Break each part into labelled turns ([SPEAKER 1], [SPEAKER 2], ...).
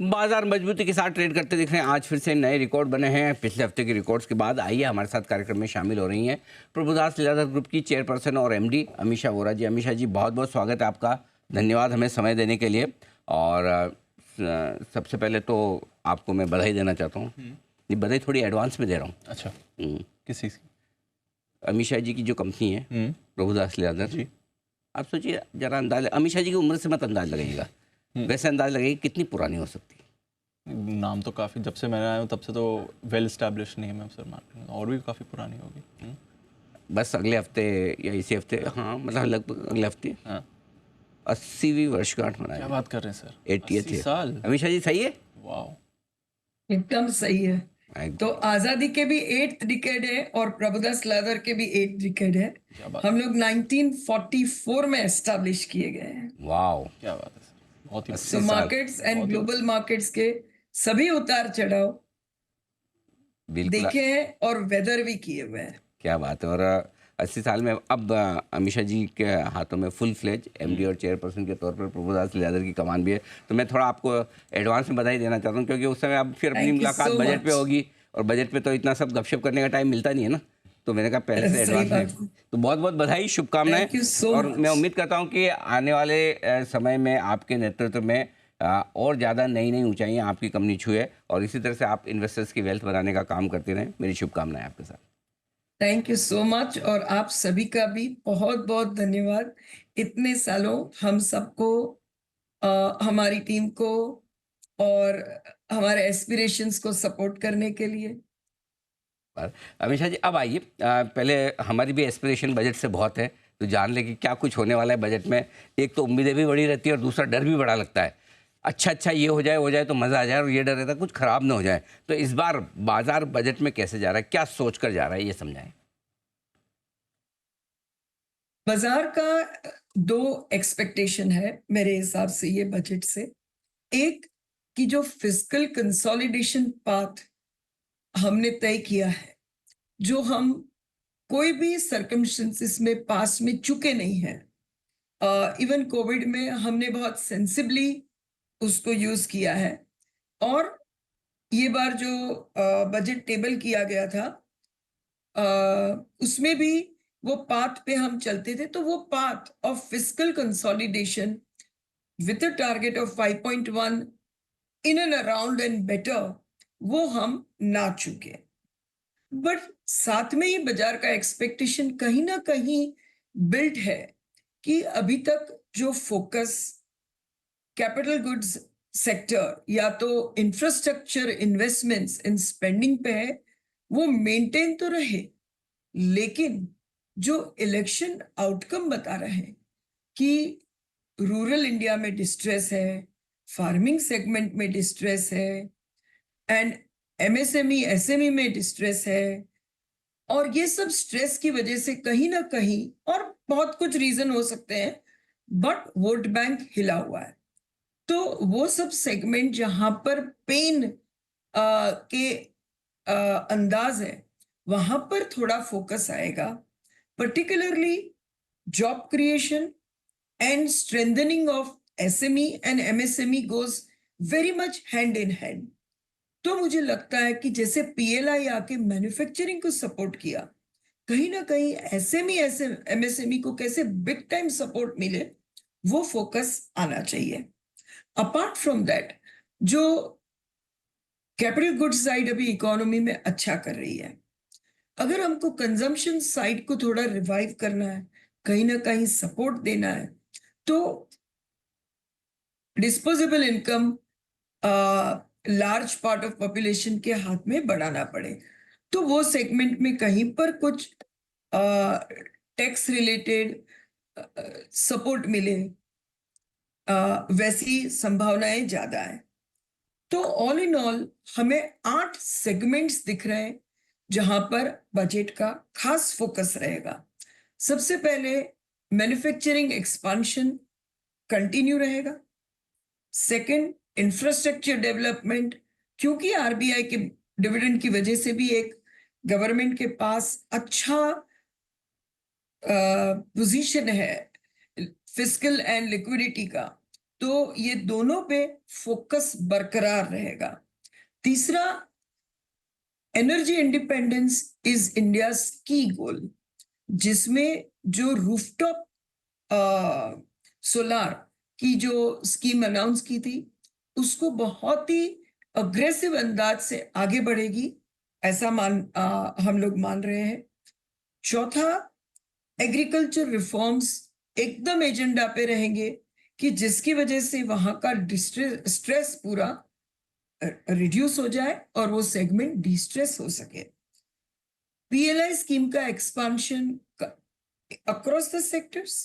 [SPEAKER 1] बाजार मजबूती के साथ ट्रेड करते दिख रहे हैं। आज फिर से नए रिकॉर्ड बने हैं पिछले हफ्ते के रिकॉर्ड्स के बाद। आइए हमारे साथ कार्यक्रम में शामिल हो रही हैं प्रभुदास लीलाधर ग्रुप की चेयरपर्सन और एमडी अमीषा वोरा जी। अमीषा जी, बहुत बहुत स्वागत है आपका। धन्यवाद हमें समय देने के लिए। और सबसे पहले तो आपको मैं बधाई देना चाहता हूँ। ये बधाई थोड़ी एडवांस में दे रहा हूँ।
[SPEAKER 2] अच्छा, किस चीज़ की?
[SPEAKER 1] अमीषा जी की जो कंपनी है प्रभुदास लीलाधर जी, आप सोचिए जरा अंदाज, अमीषा जी की उम्र से मत अंदाज लगाइएगा, वैसे अंदाज लगाइए कितनी पुरानी हो सकती है।
[SPEAKER 2] नाम तो काफ़ी, जब से मैंने आया हूँ तब से तो वेल एस्टैब्लिश्ड नेम है सर मार्केट में, और भी काफ़ी पुरानी होगी।
[SPEAKER 1] बस अगले हफ्ते या इसी हफ्ते, हाँ मतलब लगभग अगले हफ्ते
[SPEAKER 2] हाँ,
[SPEAKER 1] 80वीं वर्षगांठ
[SPEAKER 2] क्या
[SPEAKER 1] मनाएंगे।
[SPEAKER 2] बात कर रहे हैं सर?
[SPEAKER 1] 80th
[SPEAKER 2] 80 साल?
[SPEAKER 1] अमीषा जी सही है?
[SPEAKER 2] वाह,
[SPEAKER 3] एकदम सही है।
[SPEAKER 1] एक-
[SPEAKER 3] तो आजादी के भी 8th डिकेड है और प्रभुदास लेदर के भी 8th डिकेड है।
[SPEAKER 2] क्या बात
[SPEAKER 3] हम लोग 1944 में एस्टैब्लिश किए गए हैं।
[SPEAKER 1] वाओ,
[SPEAKER 2] क्या बात है सर, बहुत ही
[SPEAKER 1] 80
[SPEAKER 3] तो
[SPEAKER 1] साल।
[SPEAKER 3] मार्केट्स एंड
[SPEAKER 2] बहुत ही
[SPEAKER 3] ग्लोबल मार्केट्स के सभी उतार चढ़ाव
[SPEAKER 1] बिल्कुल,
[SPEAKER 3] देखे हैं और वेदर भी किए हुए हैं।
[SPEAKER 1] क्या बात है। और 80 साल में अब अमीषा जी के हाथों में फुल फ्लेज एमडी और चेयरपर्सन के तौर पर प्रभुदास लीलाधर की कमान भी है। तो मैं थोड़ा आपको एडवांस में बधाई देना चाहता हूँ, क्योंकि उस समय अब फिर अपनी
[SPEAKER 3] Thank you
[SPEAKER 1] मुलाकात
[SPEAKER 3] so
[SPEAKER 1] बजट पे
[SPEAKER 3] much.
[SPEAKER 1] होगी, और बजट पे तो इतना सब गपशप करने का टाइम मिलता नहीं है ना। तो मैंने कहा पहले से
[SPEAKER 3] सही
[SPEAKER 1] एडवांस में
[SPEAKER 3] बात है।
[SPEAKER 1] तो बहुत बहुत बधाई, शुभकामनाएं।
[SPEAKER 3] Thank you so
[SPEAKER 1] और
[SPEAKER 3] much.
[SPEAKER 1] मैं उम्मीद करता हूँ कि आने वाले समय में आपके नेतृत्व में और ज़्यादा नई नई ऊंचाइयाँ आपकी कंपनी छुए, और इसी तरह से आप इन्वेस्टर्स की वेल्थ बनाने का काम करते रहें। मेरी शुभकामनाएं आपके साथ।
[SPEAKER 3] Thank you so much. और आप सभी का भी बहुत बहुत धन्यवाद। इतने सालों हम सबको, हमारी टीम को और हमारे एस्पिरेशंस को सपोर्ट करने के लिए।
[SPEAKER 1] पर अमीषा जी, अब आइए, पहले हमारी भी एस्पिरेशन बजट से बहुत है, तो जान ले कि क्या कुछ होने वाला है बजट में। एक तो उम्मीदें भी बड़ी रहती है और दूसरा डर भी बड़ा लगता है। अच्छा ये हो जाए तो मज़ा आ जाए, और ये डर रहता है कुछ खराब ना हो जाए। तो इस बार बाजार बजट में कैसे जा रहा है, क्या सोच कर जा रहा है, ये समझाएं।
[SPEAKER 3] बाजार का दो एक्सपेक्टेशन है मेरे हिसाब से ये बजट से। एक, कि जो फिस्कल कंसोलिडेशन पाथ हमने तय किया है, जो हम कोई भी सर्कमस्टेंसेस में पास में चुके नहीं हैं। इवन कोविड में हमने बहुत सेंसिबली उसको यूज किया है। और ये बार जो बजट टेबल किया गया था, उसमें भी वो पाथ पे हम चलते थे। तो वो path of fiscal consolidation with a target of 5.1 in and around and better, वो हम ना चुके। बट साथ में ही बाजार का एक्सपेक्टेशन कहीं ना कहीं बिल्ट है कि अभी तक जो फोकस कैपिटल गुड्स सेक्टर या तो इंफ्रास्ट्रक्चर इन्वेस्टमेंट्स इन स्पेंडिंग पे है, वो मेंटेन तो रहे। लेकिन जो इलेक्शन आउटकम बता रहे हैं कि रूरल इंडिया में डिस्ट्रेस है, फार्मिंग सेगमेंट में डिस्ट्रेस है, एंड एमएसएमई एसएमई में डिस्ट्रेस है, और ये सब स्ट्रेस की वजह से कहीं ना कहीं, और बहुत कुछ रीजन हो सकते हैं, बट वोट बैंक हिला हुआ है। तो वो सब सेगमेंट जहां पर पेन के अंदाज है, वहां पर थोड़ा फोकस आएगा। Particularly job creation and strengthening of SME and MSME goes very much hand in hand. तो मुझे लगता है कि जैसे पीएलआई आके मैन्युफैक्चरिंग को सपोर्ट किया, कहीं ना कहीं एसएमई एमएसएमई को कैसे बिग टाइम सपोर्ट मिले, वो फोकस आना चाहिए। अपार्ट फ्रॉम दैट, जो कैपिटल गुड्स साइड अभी इकोनॉमी में अच्छा कर रही है, अगर हमको कंजम्पशन साइड को थोड़ा रिवाइव करना है, कहीं ना कहीं सपोर्ट देना है, तो disposable income large part of population के हाथ में बढ़ाना पड़े, तो वो सेगमेंट में कहीं पर कुछ टैक्स रिलेटेड सपोर्ट मिले, वैसी संभावनाएं ज्यादा है। तो ऑल इन ऑल हमें 8 सेगमेंट्स दिख रहे हैं जहां पर बजट का खास फोकस रहेगा। सबसे पहले मैन्युफैक्चरिंग एक्सपांशन कंटिन्यू रहेगा। सेकंड, इंफ्रास्ट्रक्चर डेवलपमेंट, क्योंकि आरबीआई के डिविडेंड की वजह से भी एक गवर्नमेंट के पास अच्छा पोजीशन है फिस्कल एंड लिक्विडिटी का, तो ये दोनों पे फोकस बरकरार रहेगा। तीसरा, एनर्जी इंडिपेंडेंस इज इंडिया की गोल, जिसमें जो रूफटॉप सोलार की जो स्कीम अनाउंस की थी, उसको बहुत ही अग्रेसिव अंदाज से आगे बढ़ेगी, ऐसा हम लोग मान रहे हैं। चौथा, एग्रीकल्चर रिफॉर्म्स एकदम एजेंडा पे रहेंगे कि जिसकी वजह से वहां का स्ट्रेस पूरा रिड्यूस हो जाए और वो सेगमेंट डिस्ट्रेस हो सके। पीएलआई स्कीम का एक्सपांशन अक्रॉस द सेक्टर्स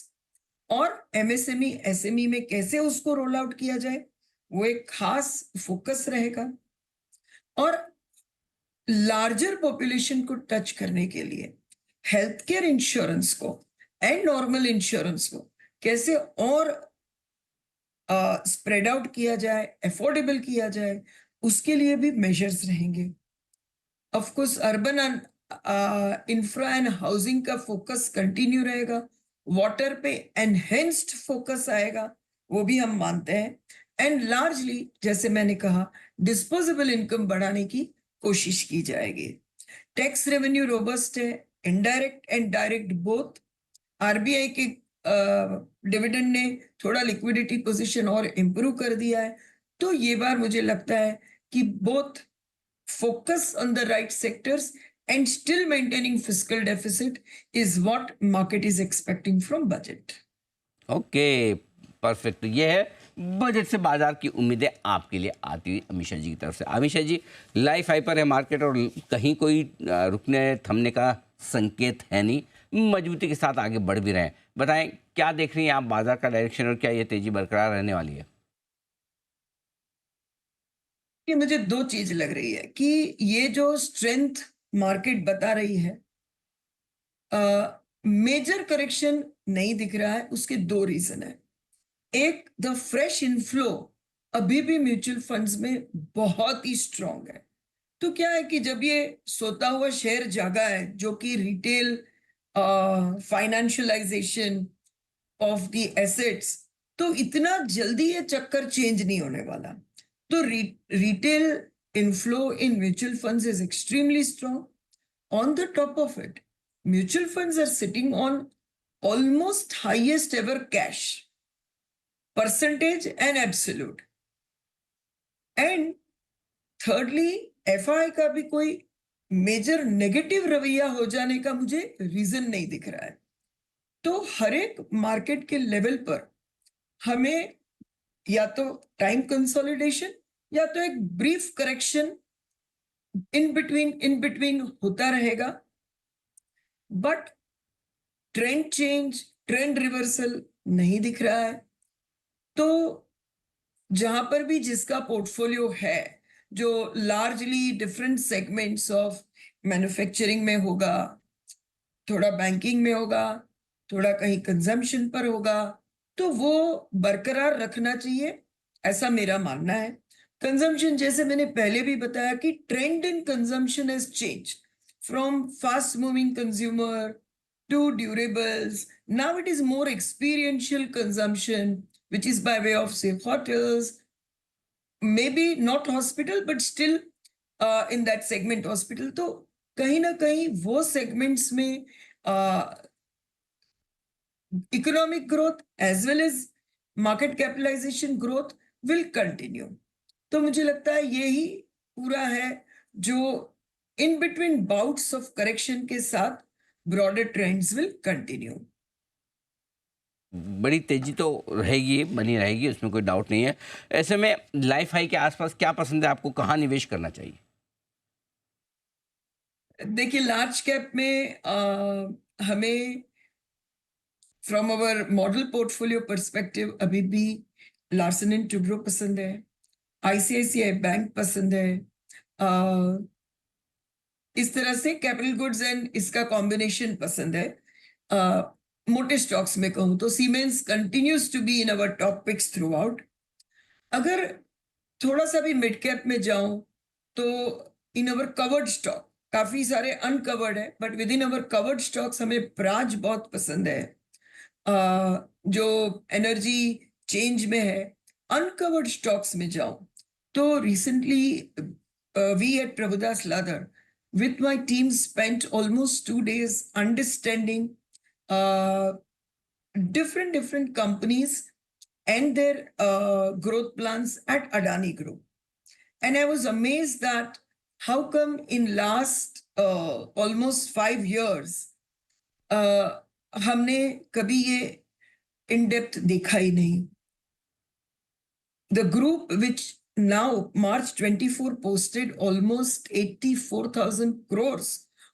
[SPEAKER 3] और एमएसएमई एसएमई में कैसे उसको रोल आउट किया जाए, वो एक खास फोकस रहेगा। और लार्जर पॉपुलेशन को टच करने के लिए हेल्थ केयर इंश्योरेंस को एंड नॉर्मल इंश्योरेंस को कैसे और स्प्रेड आउट किया जाए, अफोर्डेबल किया जाए, उसके लिए भी मेजर्स रहेंगे। Of course urban infra and housing का फोकस कंटिन्यू रहेगा। वाटर पे एनहेंस्ड फोकस आएगा, वो भी हम मानते हैं। एंड लार्जली, जैसे मैंने कहा, डिस्पोजेबल इनकम बढ़ाने की कोशिश की जाएगी। टैक्स रेवेन्यू रोबस्ट है, indirect and direct both. RBI के डिविडेंड ने थोड़ा लिक्विडिटी पोजीशन और इंप्रूव कर दिया है, तो ये बार मुझे लगता है कि both focus on the right sectors and still maintaining fiscal deficit is what market is expecting from budget.
[SPEAKER 1] Okay, perfect. ये है बजट से बाजार की उम्मीदें आपके लिए आती हुई अमीषा जी की तरफ से। अमीषा जी, लाइफ हाई पर है मार्केट और कहीं कोई रुकने थमने का संकेत है नहीं, मजबूती के साथ आगे बढ़ भी रहे हैं। बताएं क्या देख रही हैं आप बाजार का डायरेक्शन और क्या ये तेजी बरकरार रहने वाली है?
[SPEAKER 3] ये मुझे दो चीज लग रही है कि ये जो स्ट्रेंथ मार्केट बता रही है, मेजर करेक्शन नहीं दिख रहा है। उसके दो रीजन है। एक, द फ्रेश इनफ्लो अभी भी म्यूचुअल फंड्स में बहुत ही स्ट्रांग है। तो क्या है कि जब ये सोता हुआ शेयर जागा है, जो कि retail financialisation of the assets, तो इतना जल्दी ये चक्कर चेंज नहीं होने वाला। तो retail inflow in mutual funds is extremely strong. On the top of it, mutual funds are sitting on almost highest ever cash percentage and absolute. And thirdly, FI का भी कोई मेजर नेगेटिव रवैया हो जाने का मुझे रीजन नहीं दिख रहा है। तो हर एक मार्केट के लेवल पर हमें या तो टाइम कंसोलिडेशन या तो एक ब्रीफ करेक्शन इन बिटवीन होता रहेगा, but trend change, trend reversal नहीं दिख रहा है। तो जहां पर भी जिसका पोर्टफोलियो है, जो largely different segments of manufacturing में होगा, थोड़ा बैंकिंग में होगा, थोड़ा कहीं कंजम्पशन पर होगा, तो वो बरकरार रखना चाहिए, ऐसा मेरा मानना है। कंजम्पशन, जैसे मैंने पहले भी बताया कि trend in consumption has change from fast moving consumer to durables. Now it is more experiential consumption, which is by way of, say, hotels, maybe not hospital, but still in that segment hospital. तो कहीं ना कहीं वो segments में economic growth as well as market capitalization growth will continue. तो मुझे लगता है यही पूरा है जो in between bouts of correction के साथ broader trends will continue.
[SPEAKER 1] बड़ी तेजी तो रहेगी, बनी रहेगी, उसमें कोई डाउट नहीं है। ऐसे में लाइफ हाई के आसपास क्या पसंद है आपको, कहाँ निवेश करना चाहिए?
[SPEAKER 3] देखिए, लार्ज कैप में हमें from our model portfolio perspective अभी भी लार्सन एंड टुब्रो पसंद है, आईसीआईसीआई बैंक पसंद है। इस तरह से कैपिटल गुड्स एंड इसका कॉम्बिनेशन पसंद है। मोटे स्टॉक्स में कहूं तो Siemens continues to be in our top picks throughout. अगर थोड़ा सा भी मिड कैप में जाऊं तो इन अवर कवर्ड स्टॉक काफी सारे अनकवर्ड है, but with in our covered stocks हमें प्राज बहुत पसंद है, जो एनर्जी चेंज में है, अनकवर्ड स्टॉक्स में जाऊं तो recently we at Prabhudas Lilladher with my team spent almost 2 days understanding different companies and their growth plans at Adani Group. And I was amazed that how come in last almost 5 years हमने कभी ये in depth देखा ही नहीं. The group which now March 24 posted almost 84,000 crores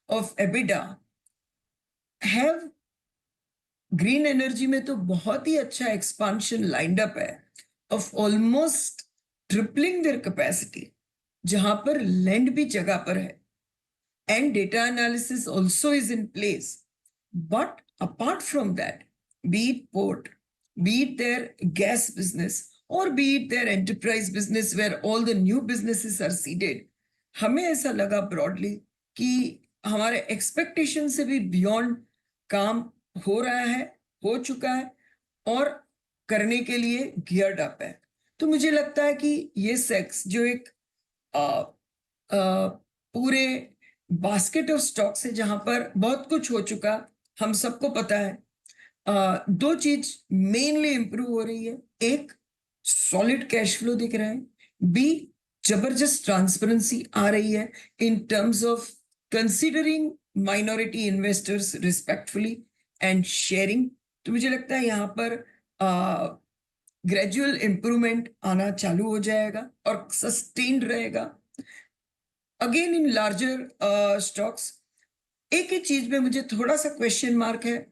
[SPEAKER 3] of EBITDA have green energy में तो बहुत ही अच्छा expansion lined up है of almost tripling their capacity जहां पर land भी जगह पर है and data analysis also is in place. But apart from that, be it port, be it their gas business, or be it their enterprise business where all the new businesses are seeded, हमें ऐसा लगा broadly कि हमारे expectation से भी beyond काम हो रहा है, हो चुका है और करने के लिए geared up है. तो मुझे लगता है कि ये सेक्स जो एक पूरे बास्केट ऑफ स्टॉक्स है जहां पर बहुत कुछ हो चुका, हम सबको पता है. दो चीज मेनली इंप्रूव हो रही है. एक, सॉलिड कैश फ्लो दिख रहा है. बी, जबरदस्त ट्रांसपेरेंसी आ रही है in terms of considering minority investors respectfully and sharing. तो मुझे लगता है यहाँ पर ग्रेजुअल इंप्रूवमेंट आना चालू हो जाएगा और सस्टेन्ड रहेगा. अगेन इन लार्जर स्टॉक्स एक ही चीज में मुझे थोड़ा सा क्वेश्चन मार्क है,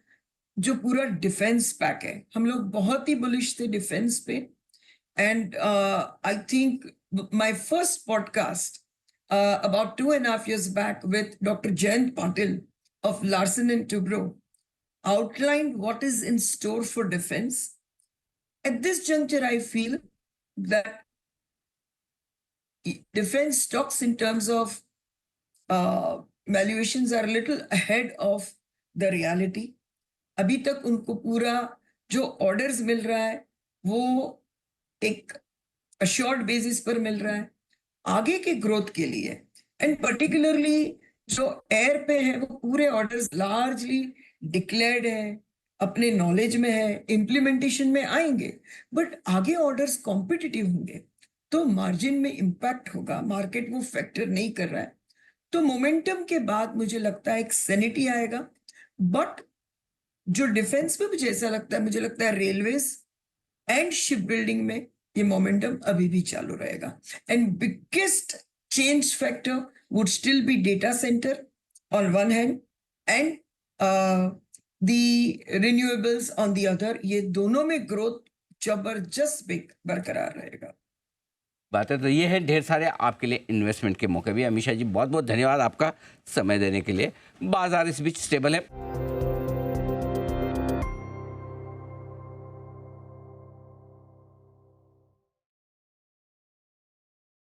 [SPEAKER 3] जो पूरा डिफेंस पैक है. हम लोग बहुत ही बुलिश थे डिफेंस पे and I think my first podcast about 2.5 years back with Dr. Jayant Patil of Larsen and Toubro outlined what is in store for defense. At this juncture, I feel that defense stocks in terms of valuations are a little ahead of the reality. अभी तक उनको पूरा जो orders मिल रहा है वो एक assured basis पर मिल रहा है आगे के ग्रोथ के लिए. एंड पर्टिकुलरली जो एयर पे है वो पूरे ऑर्डर्स लार्जली डिक्लेयर्ड है, अपने नॉलेज में है, इम्प्लीमेंटेशन में आएंगे, बट आगे ऑर्डर्स कॉम्पिटिटिव होंगे तो मार्जिन में इंपैक्ट होगा. मार्केट वो फैक्टर नहीं कर रहा है. तो मोमेंटम के बाद मुझे लगता है एक सैनिटी आएगा. बट जो डिफेंस में मुझे ऐसा लगता है, मुझे लगता है रेलवेज एंड शिप बिल्डिंग में ये मोमेंटम अभी भी चालू रहेगा. And biggest change factor would still be data centre on one hand and the renewables on the other. ये दोनों में ग्रोथ जबरदस्त बरकरार रहेगा.
[SPEAKER 1] बातें तो ये है, ढेर सारे आपके लिए इन्वेस्टमेंट के मौके भी. अमीषा जी बहुत बहुत धन्यवाद आपका समय देने के लिए. बाजार इस बीच स्टेबल है.